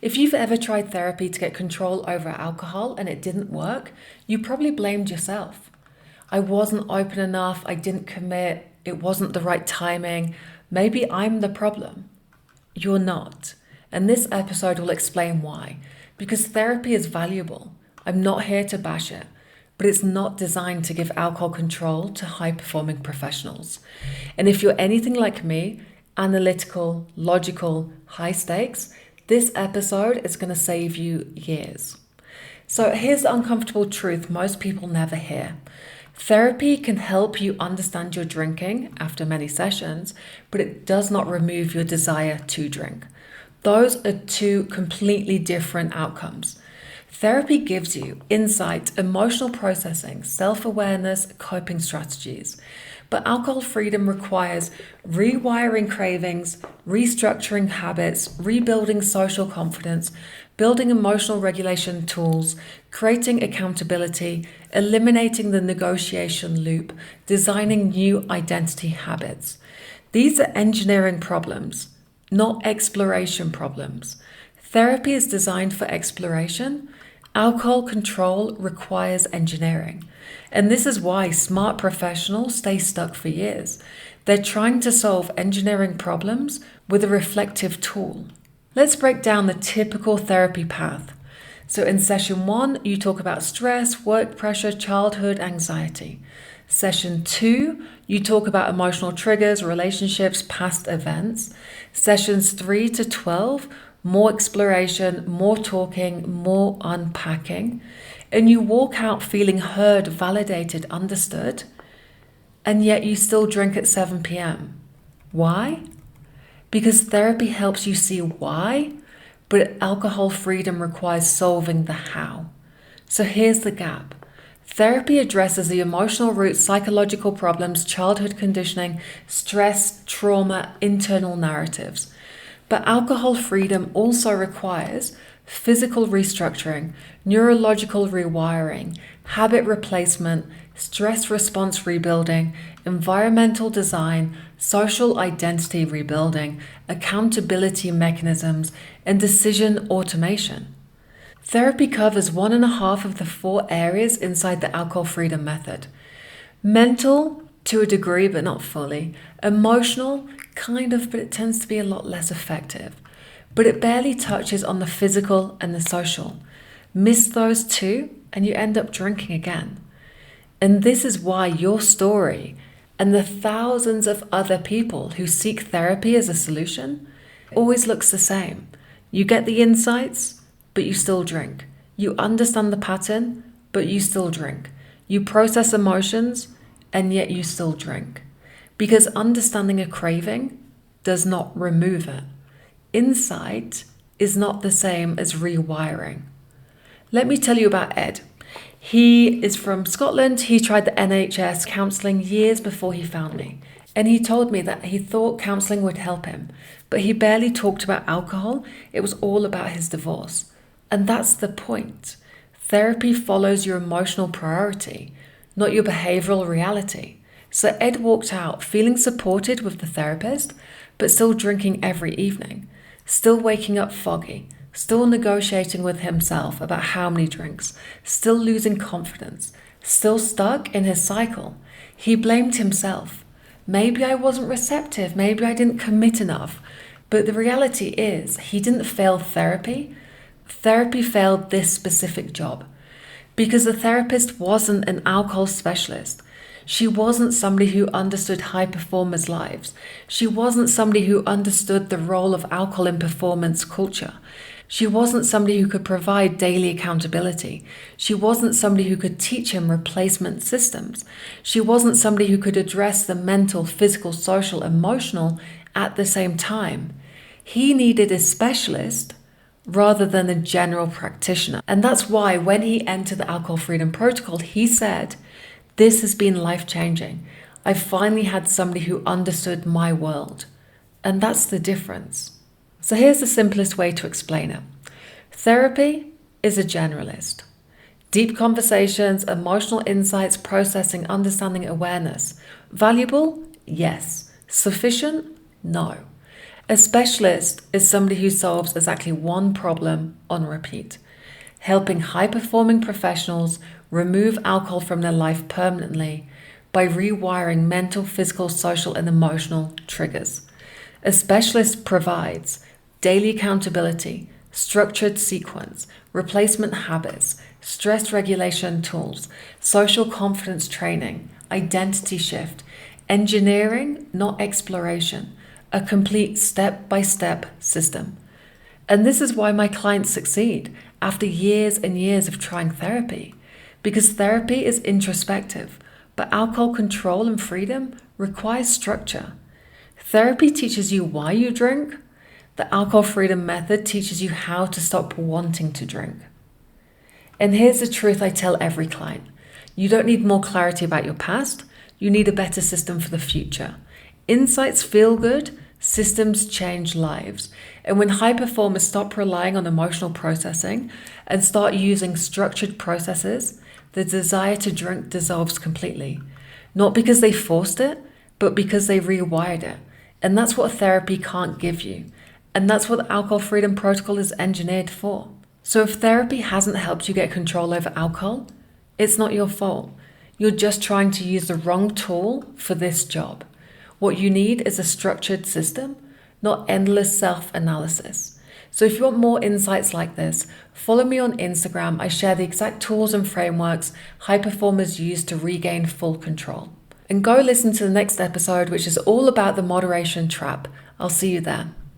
If you've ever tried therapy to get control over alcohol and it didn't work, you probably blamed yourself. I wasn't open enough, I didn't commit, it wasn't the right timing, maybe I'm the problem. You're not. And this episode will explain why. Because therapy is valuable. I'm not here to bash it, but it's not designed to give alcohol control to high-performing professionals. And if you're anything like me, analytical, logical, high stakes, this episode is going to save you years. So here's the uncomfortable truth most people never hear. Therapy can help you understand your drinking after many sessions, but it does not remove your desire to drink. Those are two completely different outcomes. Therapy gives you insight, emotional processing, self-awareness, coping strategies. But alcohol freedom requires rewiring cravings, restructuring habits, rebuilding social confidence, building emotional regulation tools, creating accountability, eliminating the negotiation loop, designing new identity habits. These are engineering problems, not exploration problems. Therapy is designed for exploration. Alcohol control requires engineering. And this is why smart professionals stay stuck for years. They're trying to solve engineering problems with a reflective tool. Let's break down the typical therapy path. So in session 1, you talk about stress, work pressure, childhood anxiety. Session 2, you talk about emotional triggers, relationships, past events. Sessions 3 to 12, more exploration, more talking, more unpacking. And you walk out feeling heard, validated, understood, and yet you still drink at 7 p.m. Why? Because therapy helps you see why, but alcohol freedom requires solving the how. So here's the gap. Therapy addresses the emotional roots, psychological problems, childhood conditioning, stress, trauma, internal narratives. But alcohol freedom also requires physical restructuring, neurological rewiring, habit replacement, stress response rebuilding, environmental design, social identity rebuilding, accountability mechanisms, and decision automation. Therapy covers 1.5 of the 4 areas inside the alcohol freedom method. Mental, to a degree, but not fully. Emotional, kind of, but it tends to be a lot less effective. But it barely touches on the physical and the social. Miss those two, and you end up drinking again. And this is why your story and the thousands of other people who seek therapy as a solution always looks the same. You get the insights, but you still drink. You understand the pattern, but you still drink. You process emotions, and yet you still drink. Because understanding a craving does not remove it. Insight is not the same as rewiring. Let me tell you about Ed. He is from Scotland. He tried the NHS counselling years before he found me. And he told me that he thought counselling would help him, but he barely talked about alcohol. It was all about his divorce. And that's the point. Therapy follows your emotional priority, not your behavioral reality. So Ed walked out feeling supported with the therapist, but still drinking every evening, still waking up foggy, still negotiating with himself about how many drinks, still losing confidence, still stuck in his cycle. He blamed himself. Maybe I wasn't receptive, maybe I didn't commit enough. But the reality is, he didn't fail therapy. Therapy failed this specific job. Because the therapist wasn't an alcohol specialist. She wasn't somebody who understood high performers' lives. She wasn't somebody who understood the role of alcohol in performance culture. She wasn't somebody who could provide daily accountability. She wasn't somebody who could teach him replacement systems. She wasn't somebody who could address the mental, physical, social, emotional at the same time. He needed a specialist rather than a general practitioner. And that's why when he entered the Alcohol Freedom Protocol, he said, "This has been life-changing. I finally had somebody who understood my world." And that's the difference. So here's the simplest way to explain it. Therapy is a generalist. Deep conversations, emotional insights, processing, understanding, awareness. Valuable? Yes. Sufficient? No. A specialist is somebody who solves exactly one problem on repeat, helping high-performing professionals remove alcohol from their life permanently by rewiring mental, physical, social, and emotional triggers. A specialist provides daily accountability, structured sequence, replacement habits, stress regulation tools, social confidence training, identity shift, engineering, not exploration, a complete step-by-step system. And this is why my clients succeed after years and years of trying therapy. Because therapy is introspective, but alcohol control and freedom requires structure. Therapy teaches you why you drink. The alcohol freedom method teaches you how to stop wanting to drink. And here's the truth I tell every client. You don't need more clarity about your past. You need a better system for the future. Insights feel good. Systems change lives. And when high performers stop relying on emotional processing and start using structured processes, the desire to drink dissolves completely. Not because they forced it, but because they rewired it. And that's what therapy can't give you. And that's what the Alcohol Freedom Protocol is engineered for. So if therapy hasn't helped you get control over alcohol, it's not your fault. You're just trying to use the wrong tool for this job. What you need is a structured system, not endless self-analysis. So if you want more insights like this, follow me on Instagram. I share the exact tools and frameworks high performers use to regain full control. And go listen to the next episode, which is all about the moderation trap. I'll see you there.